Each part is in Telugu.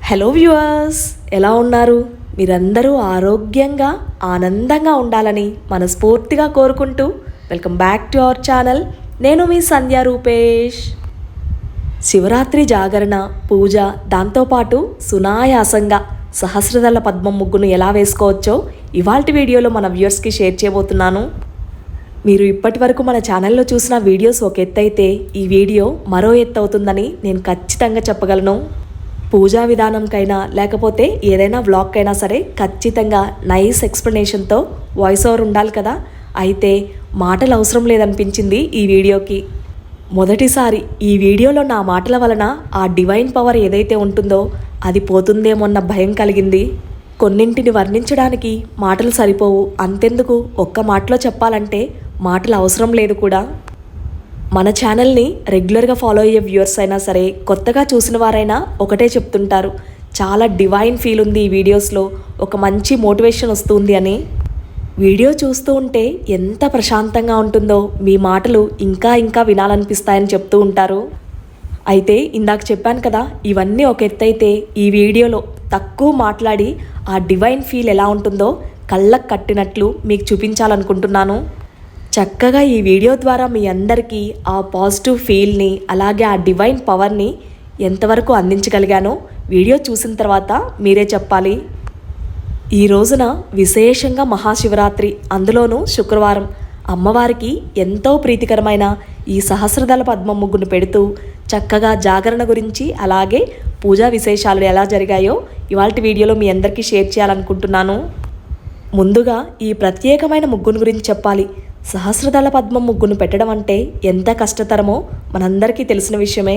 హలో వ్యూవర్స్, ఎలా ఉన్నారు? మీరందరూ ఆరోగ్యంగా ఆనందంగా ఉండాలని మనస్ఫూర్తిగా కోరుకుంటూ welcome back to our channel. నేను మీ సంధ్య రూపేష్. శివరాత్రి జాగరణ, పూజ, దాంతోపాటు సునాయాసంగా సహస్రదళ పద్మం ముగ్గును ఎలా వేసుకోవచ్చో ఇవాల్టి వీడియోలో మన వ్యూవర్స్కి షేర్ చేయబోతున్నాను. మీరు ఇప్పటి వరకు మన ఛానల్లో చూసిన వీడియోస్ ఒక ఎత్తు అయితే ఈ వీడియో మరో ఎత్తు అవుతుందని నేను ఖచ్చితంగా చెప్పగలను. పూజా విధానంకైనా లేకపోతే ఏదైనా వ్లాగ్కైనా సరే ఖచ్చితంగా నైస్ ఎక్స్ప్లెనేషన్తో వాయిస్ ఓవర్ ఉండాలి కదా. అయితే మాటలు అవసరం లేదనిపించింది ఈ వీడియోకి. మొదటిసారి ఈ వీడియోలో నా మాటల వలన ఆ డివైన్ పవర్ ఏదైతే ఉంటుందో అది పోతుందేమోన్న భయం కలిగింది. కొన్నింటిని వర్ణించడానికి మాటలు సరిపోవు, అంతెందుకు ఒక్క మాటలో చెప్పాలంటే మాటలు అవసరం లేదు కూడా. మన ఛానల్ని రెగ్యులర్గా ఫాలో అయ్యే వ్యూవర్స్ అయినా సరే కొత్తగా చూసిన వారైనా ఒకటే చెప్తుంటారు, చాలా డివైన్ ఫీల్ ఉంది ఈ వీడియోస్లో, ఒక మంచి మోటివేషన్ వస్తుంది అని. వీడియో చూస్తూ ఉంటే ఎంత ప్రశాంతంగా ఉంటుందో, మీ మాటలు ఇంకా ఇంకా వినాలనిపిస్తాయని చెప్తూ ఉంటారు. అయితే ఇందాక చెప్పాను కదా, ఇవన్నీ ఒక ఎత్తు అయితే ఈ వీడియోలో తక్కువ మాట్లాడి ఆ డివైన్ ఫీల్ ఎలా ఉంటుందో కళ్ళకు కట్టినట్లు మీకు చూపించాలనుకుంటున్నాను. చక్కగా ఈ వీడియో ద్వారా మీ అందరికీ ఆ పాజిటివ్ ఫీల్ని అలాగే ఆ డివైన్ పవర్ని ఎంతవరకు అందించగలిగానో వీడియో చూసిన తర్వాత మీరే చెప్పాలి. ఈ రోజున విశేషంగా మహాశివరాత్రి, అందులోనూ శుక్రవారం, అమ్మవారికి ఎంతో ప్రీతికరమైన ఈ సహస్రదళ పద్మం ముగ్గును పెడుతూ చక్కగా జాగరణ గురించి అలాగే పూజా విశేషాలు ఎలా జరిగాయో ఇవాల్టి వీడియోలో మీ అందరికీ షేర్ చేయాలనుకుంటున్నాను. ముందుగా ఈ ప్రత్యేకమైన ముగ్గును గురించి చెప్పాలి. సహస్రదళ పద్మం ముగ్గును పెట్టడం అంటే ఎంత కష్టతరమో మనందరికీ తెలిసిన విషయమే.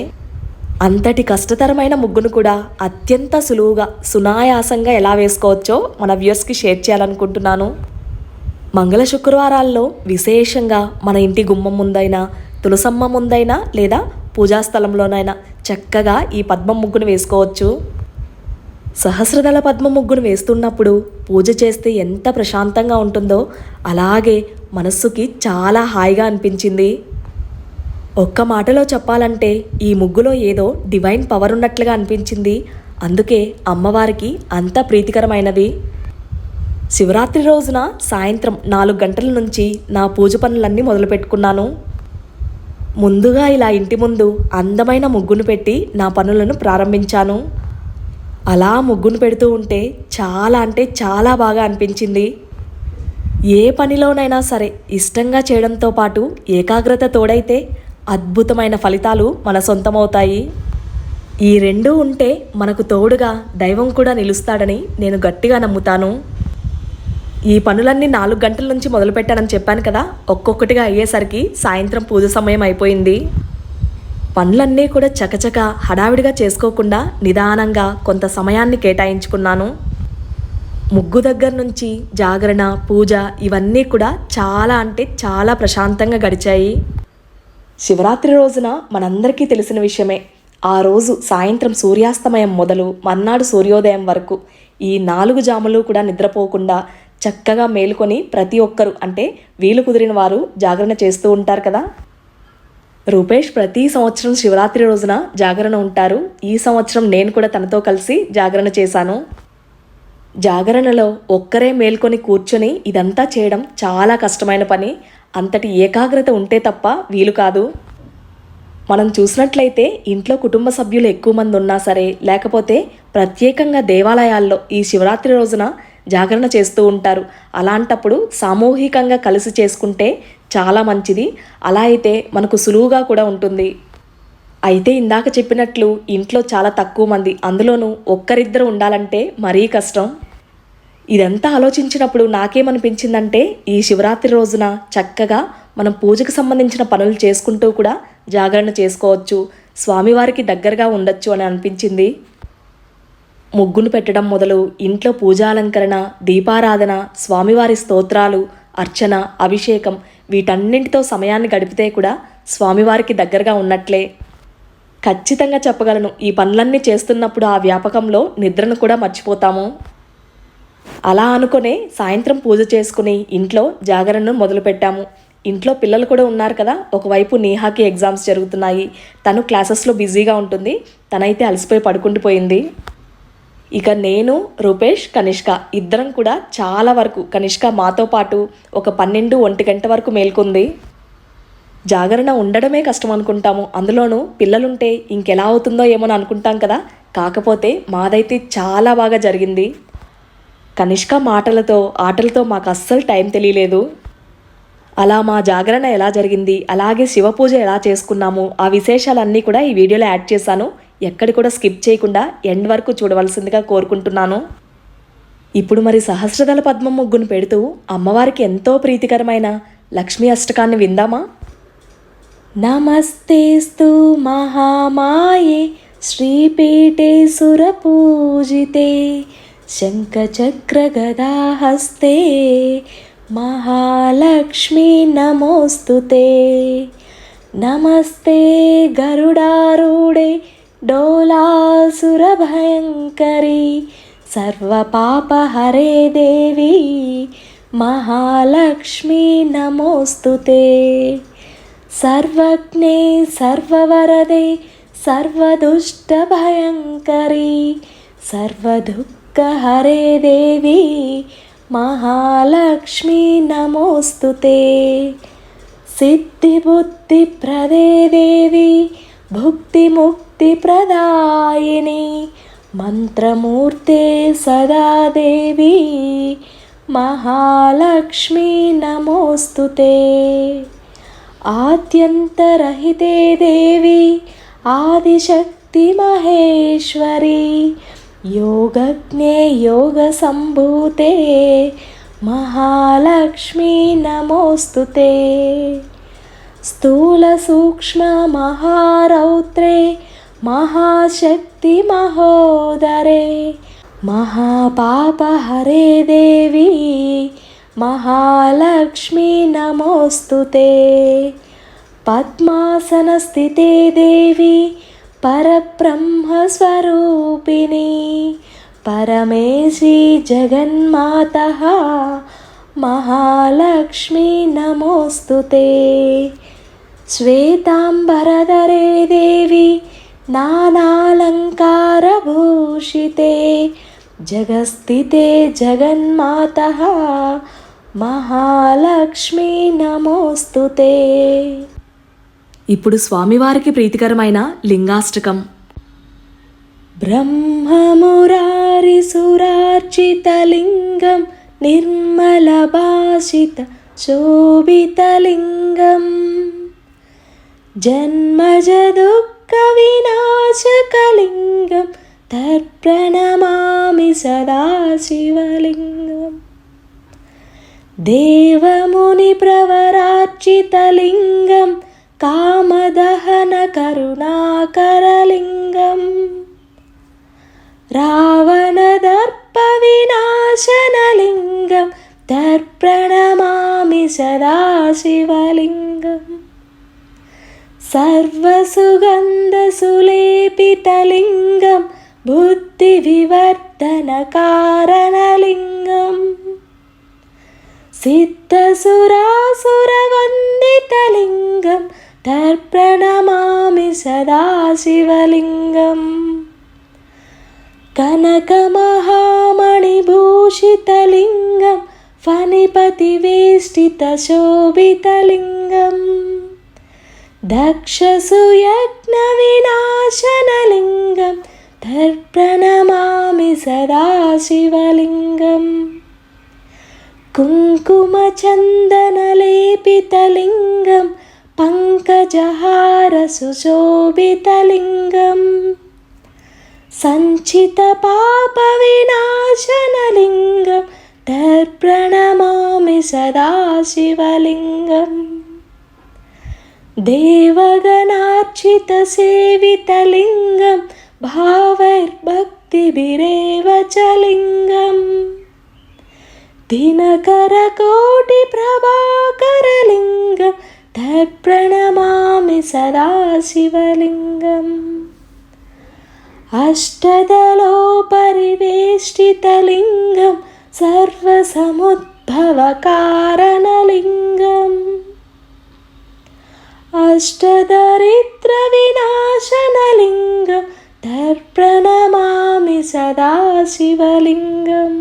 అంతటి కష్టతరమైన ముగ్గును కూడా అత్యంత సులువుగా సునాయాసంగా ఎలా వేసుకోవచ్చో మన వ్యూవర్స్కి షేర్ చేయాలనుకుంటున్నాను. మంగళ శుక్రవారాల్లో విశేషంగా మన ఇంటి గుమ్మం ముందైనా, తులసమ్మ ముందైనా లేదా పూజాస్థలంలోనైనా చక్కగా ఈ పద్మం ముగ్గును వేసుకోవచ్చు. సహస్రదళ పద్మ ముగ్గును వేస్తున్నప్పుడు పూజ చేస్తే ఎంత ప్రశాంతంగా ఉంటుందో అలాగే మనస్సుకి చాలా హాయిగా అనిపించింది. ఒక్క మాటలో చెప్పాలంటే ఈ ముగ్గులో ఏదో డివైన్ పవర్ ఉన్నట్లుగా అనిపించింది. అందుకే అమ్మవారికి అంత ప్రీతికరమైనది. శివరాత్రి రోజున సాయంత్రం 4 గంటల నుంచి నా పూజ పనులన్నీ మొదలుపెట్టుకున్నాను. ముందుగా ఇలా ఇంటి ముందు అందమైన ముగ్గును పెట్టి నా పనులను ప్రారంభించాను. అలా ముగ్గును పెడుతూ ఉంటే చాలా అంటే చాలా బాగా అనిపించింది. ఏ పనిలోనైనా సరే ఇష్టంగా చేయడంతో పాటు ఏకాగ్రత తోడైతే అద్భుతమైన ఫలితాలు మన సొంతమవుతాయి. ఈ రెండూ ఉంటే మనకు తోడుగా దైవం కూడా నిలుస్తాడని నేను గట్టిగా నమ్ముతాను. ఈ పనులన్నీ 4 గంటల నుంచి మొదలుపెట్టానని చెప్పాను కదా, ఒక్కొక్కటిగా అయ్యేసరికి సాయంత్రం పూజ సమయం అయిపోయింది. పనులన్నీ కూడా చకచక హడావిడిగా చేసుకోకుండా నిదానంగా కొంత సమయాన్ని కేటాయించుకున్నాను. ముగ్గు దగ్గర నుంచి జాగరణ, పూజ ఇవన్నీ కూడా చాలా అంటే చాలా ప్రశాంతంగా గడిచాయి. శివరాత్రి రోజున మనందరికీ తెలిసిన విషయమే, ఆ రోజు సాయంత్రం సూర్యాస్తమయం మొదలు మర్నాడు సూర్యోదయం వరకు ఈ 4 జాములు కూడా నిద్రపోకుండా చక్కగా మేలుకొని ప్రతి ఒక్కరు అంటే వీలు కుదిరిన వారు జాగరణ చేస్తూ ఉంటారు కదా. రూపేష్ ప్రతి సంవత్సరం శివరాత్రి రోజున జాగరణ ఉంటారు. ఈ సంవత్సరం నేను కూడా తనతో కలిసి జాగరణ చేశాను. జాగరణలో ఒక్కరే మేల్కొని కూర్చొని ఇదంతా చేయడం చాలా కష్టమైన పని. అంతటి ఏకాగ్రత ఉంటే తప్ప వీలు కాదు. మనం చూసినట్లయితే ఇంట్లో కుటుంబ సభ్యులు ఎక్కువ మంది ఉన్నా సరే లేకపోతే ప్రత్యేకంగా దేవాలయాల్లో ఈ శివరాత్రి రోజున జాగరణ చేస్తూ ఉంటారు. అలాంటప్పుడు సామూహికంగా కలిసి చేసుకుంటే చాలా మంచిది. అలా అయితే మనకు సులువుగా కూడా ఉంటుంది. అయితే ఇందాక చెప్పినట్లు ఇంట్లో చాలా తక్కువ మంది, అందులోనూ ఒక్కరిద్దరు ఉండాలంటే మరీ కష్టం. ఇదంతా ఆలోచించినప్పుడు నాకేమనిపించిందంటే ఈ శివరాత్రి రోజున చక్కగా మనం పూజకు సంబంధించిన పనులు చేసుకుంటూ కూడా జాగరణ చేసుకోవచ్చు, స్వామివారికి దగ్గరగా ఉండొచ్చు అని అనిపించింది. ముగ్గును పెట్టడం మొదలు ఇంట్లో పూజాలంకరణ, దీపారాధన, స్వామివారి స్తోత్రాలు, అర్చన, అభిషేకం వీటన్నింటితో సమయాన్ని గడిపితే కూడా స్వామివారికి దగ్గరగా ఉన్నట్లే. ఖచ్చితంగా చెప్పగలను, ఈ పనులన్నీ చేస్తున్నప్పుడు ఆ వ్యాపకంలో నిద్రను కూడా మర్చిపోతాము. అలా అనుకునే సాయంత్రం పూజ చేసుకుని ఇంట్లో జాగరణను మొదలుపెట్టాము. ఇంట్లో పిల్లలు కూడా ఉన్నారు కదా. ఒకవైపు నేహాకి ఎగ్జామ్స్ జరుగుతున్నాయి, తను క్లాసెస్లో బిజీగా ఉంటుంది. తనైతే అలసిపోయి పడుకుండిపోయింది. ఇక నేను, రూపేష్, కనిష్క ఇద్దరం కూడా చాలా వరకు, కనిష్క మాతో పాటు ఒక 12-1 గంట వరకు మేల్కొంది. జాగరణ ఉండడమే కష్టం అనుకుంటాము, అందులోనూ పిల్లలుంటే ఇంకెలా అవుతుందో ఏమో అనుకుంటాం కదా. కాకపోతే మాదైతే చాలా బాగా జరిగింది. కనిష్క మాటలతో ఆటలతో మాకు అస్సలు టైం తెలియలేదు. అలా మా జాగరణ ఎలా జరిగింది, అలాగే శివపూజ ఎలా చేసుకున్నాము, ఆ విశేషాలన్నీ కూడా ఈ వీడియోలో యాడ్ చేశాను. ఎక్కడి కూడా స్కిప్ చేయకుండా ఎండ్ వరకు చూడవలసిందిగా కోరుకుంటున్నాను. ఇప్పుడు మరి సహస్రదళ పద్మం ముగ్గును పెడుతూ అమ్మవారికి ఎంతో ప్రీతికరమైన లక్ష్మీ అష్టకాన్ని విందామా. నమస్తేస్తు మహామాయే శ్రీపీఠే సురపూజితే శంఖచక్రగదాహస్తే महालक्ष्मी नमोस्तुते। नमस्ते गरुडारूढे डोलासुरभयङ्करी सर्वपापहरे देवी महालक्ष्मी नमोस्तुते। सर्वज्ञे सर्ववरदे सर्वदुष्टभयङ्करी सर्वदुःखहरे देवी महालक्ष्मी नमोस्तुते। सिद्धिबुद्धिप्रदे देवी भुक्तिमुक्तिप्रदायिनी मंत्रमूर्ते सदा देवी महालक्ष्मी नमोस्तुते। आद्यन्तरहिते देवी आदिशक्ति महेश्वरी योगज्ञे योगसम्भूते महालक्ष्मी नमोस्तुते। स्थूलसूक्ष्ममहारौद्रे महाशक्ति महोदरे महापापहरे देवी महालक्ष्मी नमोस्तुते। पद्मासनस्थिते देवी परब्रह्मस्वरूपिणी परमेशी जगन्मातः महालक्ष्मी नमोस्तुते। श्वेतांबरधरे देवी नानालंकारभूषिते जगस्थिते जगन्मातः महालक्ष्मी नमोस्तुते। ఇప్పుడు స్వామివారికి ప్రీతికరమైన లింగాష్టకం. బ్రహ్మమురారిసురార్చితలింగం నిర్మలభాషిత శోభితలింగం జన్మజ దుఃఖ వినాశకలింగం తర్ప్రణమామి సదాశివలింగం. దేవముని ప్రవరార్చితలింగం कामदहन करुणाकरलिंगं रावणदर्प विनाशनलिंगं तर्प्रणमामि सदाशिवलिंगं. सर्वसुगन्धसुलेपितलिंगं बुद्धिविवर्धनकारणलिंगं सिद्धसुरासुरवन्दितलिंगं तर्प्रणमामि सदाशिवलिंगं. कनकमहामणिभूषितलिंगं फणिपतिवेष्टितशोभितलिंगं दक्षसुयज्ञविनाशनलिंगं तर्प्रणमामि सदाशिवलिंगं. कुङ्कुमचन्दनलेपितलिंगं पंकजहार सुशोभितलिंगं सञ्चितपापविनाशनलिंगं तर्प्रणमामि सदाशिवलिंगं. देवगणार्चितसेवितलिंगं भावैर्भक्तिभिरेव च लिंगं दिनकरकोटिप्रभाकरलिंगं तर्प्रणमामि सदाशिवलिंगं. अष्टदलोपरिवेष्टितलिंगं सर्वसमुद्भवकारणलिंगं अष्टदरिद्रविनाशनलिंगं తర్ప్రణమామి సదా శివలింగం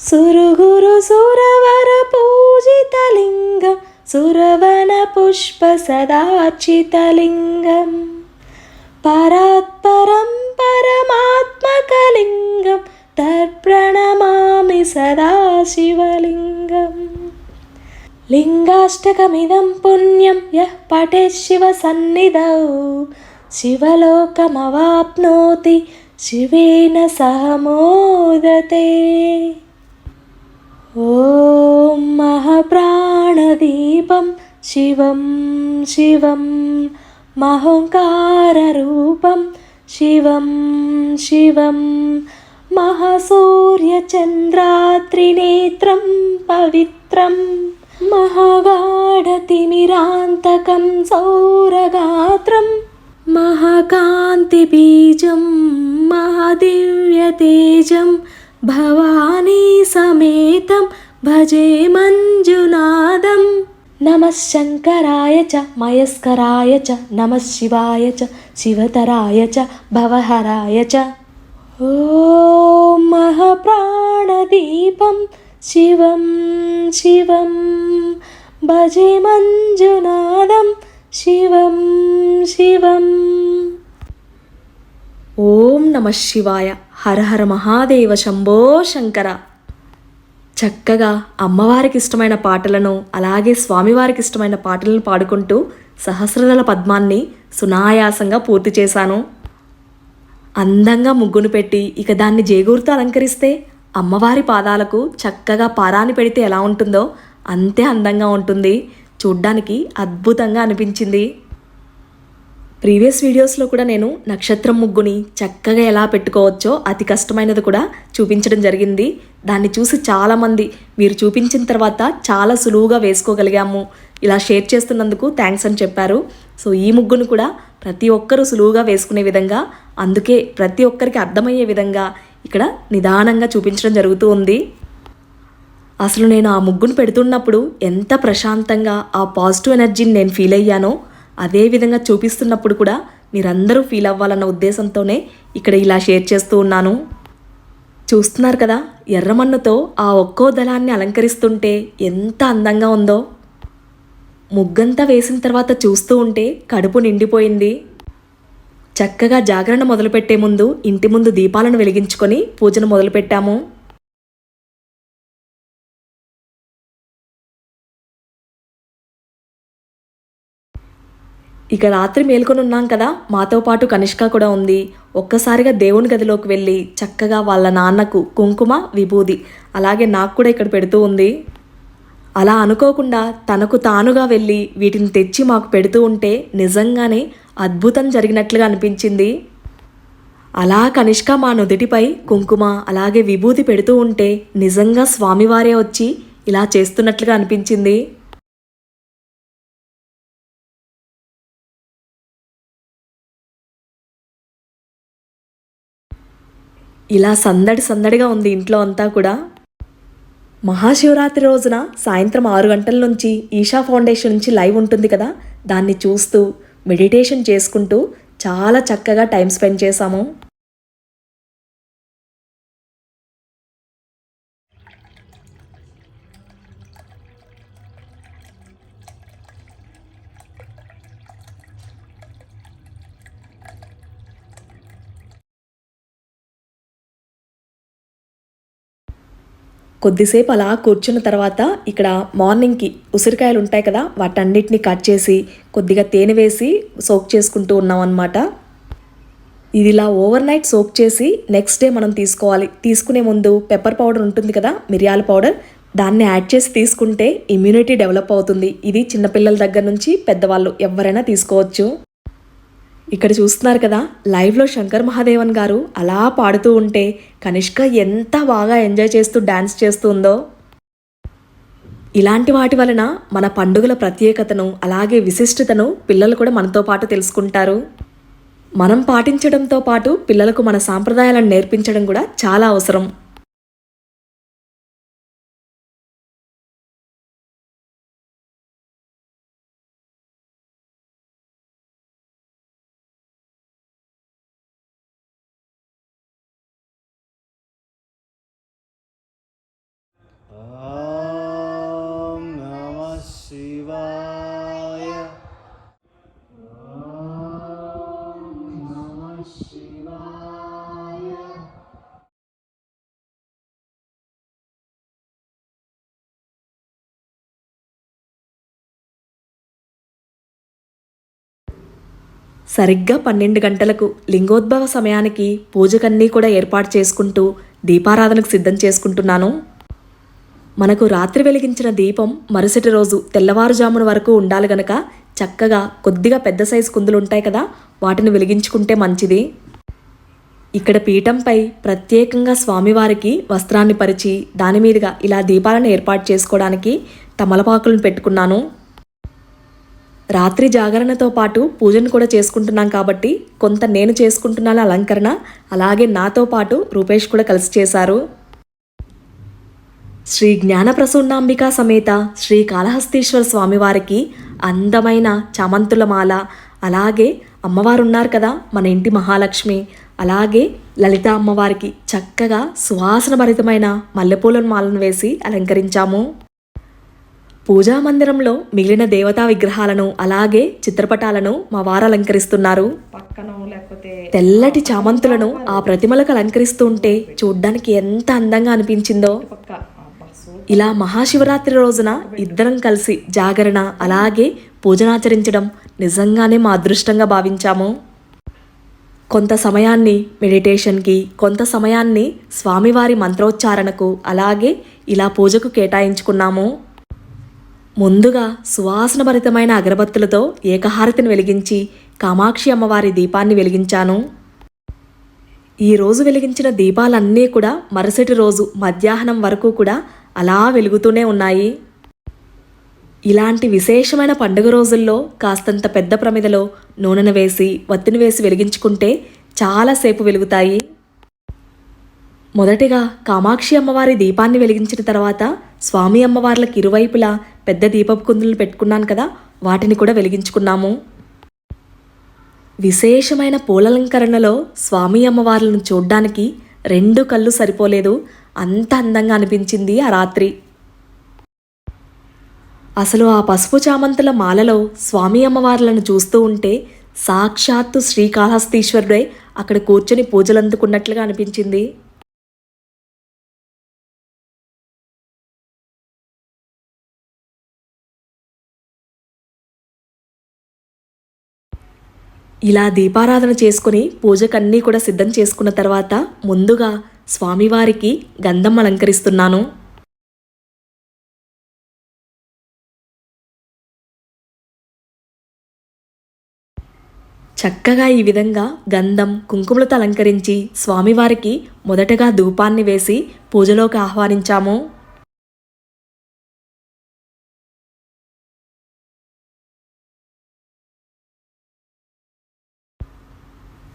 సురుగురు సురవర పూజితలింగం సురవన పుష్ప సదార్చితలింగం పరాత్పరం పరమాత్మకలింగం తర్ప్రణమామి సదా శివలింగం లింగాష్టకమిదం పుణ్యం యః పఠేత్ శివ సన్నిధౌ శివలోకమవాప్నోతి శివేన సహ మోదతే. ఓం మహాప్రాణదీపం శివం శివం మహోంకారరూపం శివం శివం మహాసూర్యచంద్రాత్రినేత్రం పవిత్రం మహాగాఢతిమిరాంతకం సౌరగాత్రం మహాకాంతిబీజం మహాదివ్యతేజం భవానీ సమేతం భజే మంజునాదం. నమః శంకరాయ చ మయస్కరాయ చ నమః శివాయ చ శివతరాయ చ భవహరాయ చ. ఓం మహాప్రాణదీపం శివం శివం భజే మంజునాదం శివం శివం. ఓం నమః శివాయ. హర హర మహాదేవ శంభో శంకర. చక్కగా అమ్మవారికి ఇష్టమైన పాటలను అలాగే స్వామివారికి ఇష్టమైన పాటలను పాడుకుంటూ సహస్రదళ పద్మాన్ని సునాయాసంగా పూర్తి చేశాను. అందంగా ముగ్గును పెట్టి ఇక దాన్ని జేగూరుతో అలంకరిస్తే అమ్మవారి పాదాలకు చక్కగా పారాని పెడితే ఎలా ఉంటుందో అంతే అందంగా ఉంటుంది. చూడ్డానికి అద్భుతంగా అనిపించింది. ప్రీవియస్ వీడియోస్లో కూడా నేను నక్షత్రం ముగ్గుని చక్కగా ఎలా పెట్టుకోవచ్చో అతి కష్టమైనది కూడా చూపించడం జరిగింది. దాన్ని చూసి చాలామంది మీరు చూపించిన తర్వాత చాలా సులువుగా వేసుకోగలిగాము, ఇలా షేర్ చేస్తున్నందుకు థ్యాంక్స్ అని చెప్పారు. సో ఈ ముగ్గును కూడా ప్రతి ఒక్కరూ సులువుగా వేసుకునే విధంగా, అందుకే ప్రతి ఒక్కరికి అర్థమయ్యే విధంగా ఇక్కడ నిదానంగా చూపించడం జరుగుతూ ఉంది. అసలు నేను ఆ ముగ్గును పెడుతున్నప్పుడు ఎంత ప్రశాంతంగా ఆ పాజిటివ్ ఎనర్జీని నేను ఫీల్ అయ్యానో అదే విధంగా చూపిస్తున్నప్పుడు కూడా మీరందరూ ఫీల్ అవ్వాలన్న ఉద్దేశంతోనే ఇక్కడ ఇలా షేర్ చేస్తూ ఉన్నాను. చూస్తున్నారు కదా, ఎర్రమన్నుతో ఆ ఒక్కో దళాన్ని అలంకరిస్తుంటే ఎంత అందంగా ఉందో. ముగ్గంతా వేసిన తర్వాత చూస్తూ ఉంటే కడుపు నిండిపోయింది. చక్కగా జాగరణ మొదలుపెట్టే ముందు ఇంటి ముందు దీపాలను వెలిగించుకొని పూజను మొదలుపెట్టాము. ఇక రాత్రి మేల్కొని ఉన్నాం కదా, మాతో పాటు కనిష్క కూడా ఉంది. ఒక్కసారిగా దేవుని గదిలోకి వెళ్ళి చక్కగా వాళ్ళ నాన్నకు కుంకుమ విభూది అలాగే నాకు కూడా ఇక్కడ పెడుతూ ఉంది. అలా అనుకోకుండా తనకు తానుగా వెళ్ళి వీటిని తెచ్చి మాకు పెడుతూ ఉంటే నిజంగానే అద్భుతం జరిగినట్లుగా అనిపించింది. అలా కనిష్క మా నుదుటిపై కుంకుమ అలాగే విభూది పెడుతూ ఉంటే నిజంగా స్వామివారే వచ్చి ఇలా చేస్తున్నట్లుగా అనిపించింది. ఇలా సందడి సందడిగా ఉంది ఇంట్లో అంతా కూడా. మహాశివరాత్రి రోజున సాయంత్రం 6 గంటల నుంచి ఈషా ఫౌండేషన్ నుంచి లైవ్ ఉంటుంది కదా, దాన్ని చూస్తూ మెడిటేషన్ చేసుకుంటూ చాలా చక్కగా టైం స్పెండ్ చేశాము. కొద్దిసేపు అలా కూర్చున్న తర్వాత ఇక్కడ మార్నింగ్కి ఉసిరికాయలు ఉంటాయి కదా, వాటన్నిటిని కట్ చేసి కొద్దిగా తేనె వేసి సోక్ చేసుకుంటూ ఉన్నాం అన్నమాట. ఇది ఇలా ఓవర్ నైట్ సోక్ చేసి నెక్స్ట్ డే మనం తీసుకోవాలి. తీసుకునే ముందు పెప్పర్ పౌడర్ ఉంటుంది కదా, మిరియాల పౌడర్, దాన్ని యాడ్ చేసి తీసుకుంటే ఇమ్యూనిటీ డెవలప్ అవుతుంది. ఇది చిన్నపిల్లల దగ్గర నుంచి పెద్దవాళ్ళు ఎవరైనా తీసుకోవచ్చు. ఇక్కడ చూస్తున్నారు కదా, లైవ్లో శంకర్ మహాదేవన్ గారు అలా పాడుతూ ఉంటే కనిష్క ఎంత బాగా ఎంజాయ్ చేస్తూ డాన్స్ చేస్తుందో. ఇలాంటి వాటి వలన మన పండుగల ప్రత్యేకతను అలాగే విశిష్టతను పిల్లలు కూడా మనతో పాటు తెలుసుకుంటారు. మనం పాటించడంతో పాటు పిల్లలకు మన సాంప్రదాయాలను నేర్పించడం కూడా చాలా అవసరం. ॐ नमः शिवाय। ॐ नमः शिवाय। సరిగ్గా 12 గంటలకు లింగోద్భవ సమయానికి పూజకన్నీ కూడా ఏర్పాటు చేసుకుంటూ దీపారాధనకు సిద్ధం చేసుకుంటున్నాను. మనకు రాత్రి వెలిగించిన దీపం మరుసటి రోజు తెల్లవారుజామున వరకు ఉండాలి గనక చక్కగా కొద్దిగా పెద్ద సైజు కుందులు ఉంటాయి కదా, వాటిని వెలిగించుకుంటే మంచిది. ఇక్కడ పీఠంపై ప్రత్యేకంగా స్వామివారికి వస్త్రాన్ని పరిచి దాని మీదుగా ఇలా దీపాలను ఏర్పాటు చేసుకోవడానికి తమలపాకులను పెట్టుకున్నాను. రాత్రి జాగరణతో పాటు పూజను కూడా చేసుకుంటున్నాం కాబట్టి కొంత నేను చేసుకుంటున్నాను అలంకరణ, అలాగే నాతో పాటు రూపేష్ కూడా కలిసి చేశారు. శ్రీ జ్ఞానప్రసూన్నాంబికా సమేత శ్రీ కాళహస్తీశ్వర స్వామివారికి అందమైన చామంతుల మాల, అలాగే అమ్మవారు ఉన్నారు కదా మన ఇంటి మహాలక్ష్మి, అలాగే లలిత అమ్మవారికి చక్కగా సువాసనభరితమైన మల్లెపూల మాలను వేసి అలంకరించాము. పూజా మందిరంలో మిగిలిన దేవతా విగ్రహాలను అలాగే చిత్రపటాలను మా వారు అలంకరిస్తున్నారు. తెల్లటి చామంతులను ఆ ప్రతిమలకు అలంకరిస్తూ ఉంటే చూడ్డానికి ఎంత అందంగా అనిపించిందో. ఇలా మహాశివరాత్రి రోజున ఇద్దరం కలిసి జాగరణ అలాగే పూజనాచరించడం నిజంగానే మా అదృష్టంగా భావించాము. కొంత సమయాన్ని మెడిటేషన్కి, కొంత సమయాన్ని స్వామివారి మంత్రోచ్చారణకు అలాగే ఇలా పూజకు కేటాయించుకున్నాము. ముందుగా సువాసనభరితమైన అగరబత్తులతో ఏకహారతిని వెలిగించి కామాక్షి అమ్మవారి దీపాన్ని వెలిగించాను. ఈరోజు వెలిగించిన దీపాలన్నీ కూడా మరుసటి రోజు మధ్యాహ్నం వరకు కూడా అలా వెలుగుతూనే ఉన్నాయి. ఇలాంటి విశేషమైన పండుగ రోజుల్లో కాస్తంత పెద్ద ప్రమిదలో నూనెను వేసి వత్తిని వేసి వెలిగించుకుంటే చాలాసేపు వెలుగుతాయి. మొదటిగా కామాక్షి అమ్మవారి దీపాన్ని వెలిగించిన తర్వాత స్వామి అమ్మవార్లకు ఇరువైపులా పెద్ద దీపపు కుందులను పెట్టుకున్నాను కదా, వాటిని కూడా వెలిగించుకున్నాము. విశేషమైన పూలలంకరణలో స్వామి అమ్మవార్లను చూడ్డానికి 2 కళ్ళు సరిపోలేదు, అంత అందంగా అనిపించింది ఆ రాత్రి. అసలు ఆ పసుపు చామంతుల మాలలో స్వామి అమ్మవార్లను చూస్తూ ఉంటే సాక్షాత్తు శ్రీకాళహస్తీశ్వరుడే అక్కడ కూర్చొని పూజలందుకున్నట్లుగా అనిపించింది. ఇలా దీపారాధన చేసుకుని పూజకన్నీ కూడా సిద్ధం చేసుకున్న తర్వాత ముందుగా స్వామివారికి గంధం అలంకరిస్తున్నాను. చక్కగా ఈ విధంగా గంధం కుంకుమలతో అలంకరించి స్వామివారికి మొదటగా ధూపాన్ని వేసి పూజలోకి ఆహ్వానించాము.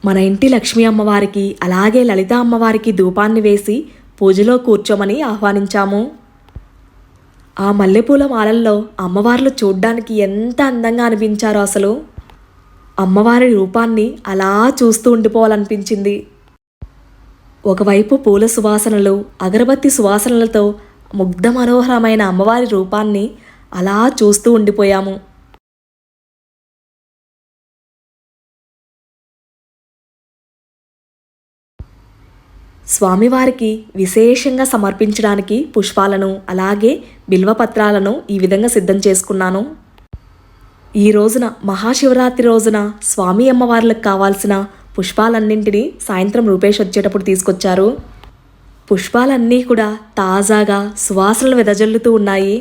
మన ఇంటి లక్ష్మీ అమ్మవారికి అలాగే లలిత అమ్మవారికి ధూపాన్ని వేసి పూజలో కూర్చోమని ఆహ్వానించాము. ఆ మల్లెపూల మాలల్లో అమ్మవార్లు చూడ్డానికి ఎంత అందంగా అనిపించారో అసలు. అమ్మవారి రూపాన్ని అలా చూస్తూ ఉండిపోవాలనిపించింది. ఒకవైపు పూల సువాసనలు, అగరబత్తి సువాసనలతో ముగ్ధ మనోహరమైన అమ్మవారి రూపాన్ని అలా చూస్తూ ఉండిపోయాము. స్వామివారికి విశేషంగా సమర్పించడానికి పుష్పాలను అలాగే బిల్వపత్రాలను ఈ విధంగా సిద్ధం చేసుకున్నాను. ఈ రోజున మహాశివరాత్రి రోజున స్వామి అమ్మవార్లకు కావాల్సిన పుష్పాలన్నింటినీ సాయంత్రం రూపేష్ వచ్చేటప్పుడు తీసుకొచ్చారు. పుష్పాలన్నీ కూడా తాజాగా సువాసనలు వెదజల్లుతూ ఉన్నాయి.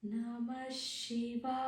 నమః శివాయ.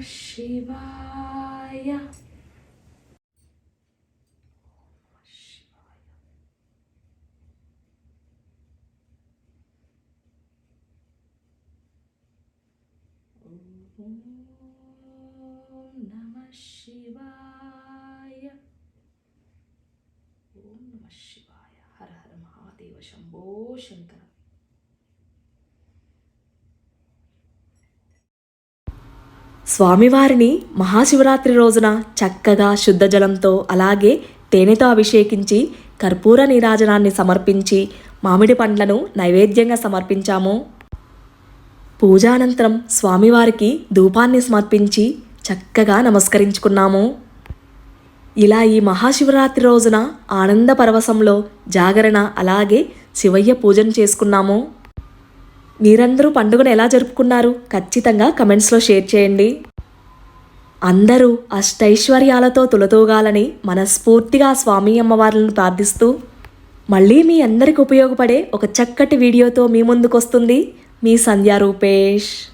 శివాయ. ఓం నమః శివాయ. ఓం నమః శివాయ. హర హర మహాదేవ శంభో శంకర. స్వామివారిని మహాశివరాత్రి రోజున చక్కగా శుద్ధ జలంతో అలాగే తేనెతో అభిషేకించి కర్పూర నీరాజనాన్ని సమర్పించి మామిడి పండ్లను నైవేద్యంగా సమర్పించాము. పూజానంతరం స్వామివారికి ధూపాన్ని సమర్పించి చక్కగా నమస్కరించుకున్నాము. ఇలా ఈ మహాశివరాత్రి రోజున ఆనంద పరవశంలో జాగరణ అలాగే శివయ్య పూజను చేసుకున్నాము. మీరందరూ పండుగను ఎలా జరుపుకున్నారు? ఖచ్చితంగా కమెంట్స్లో షేర్ చేయండి. అందరూ అష్టైశ్వర్యాలతో తులతూగాలని మనస్ఫూర్తిగా స్వామి అమ్మవార్లను ప్రార్థిస్తూ మళ్ళీ మీ అందరికి ఉపయోగపడే ఒక చక్కటి వీడియోతో మీ ముందుకు వస్తుంది మీ సంధ్యా రూపేష్.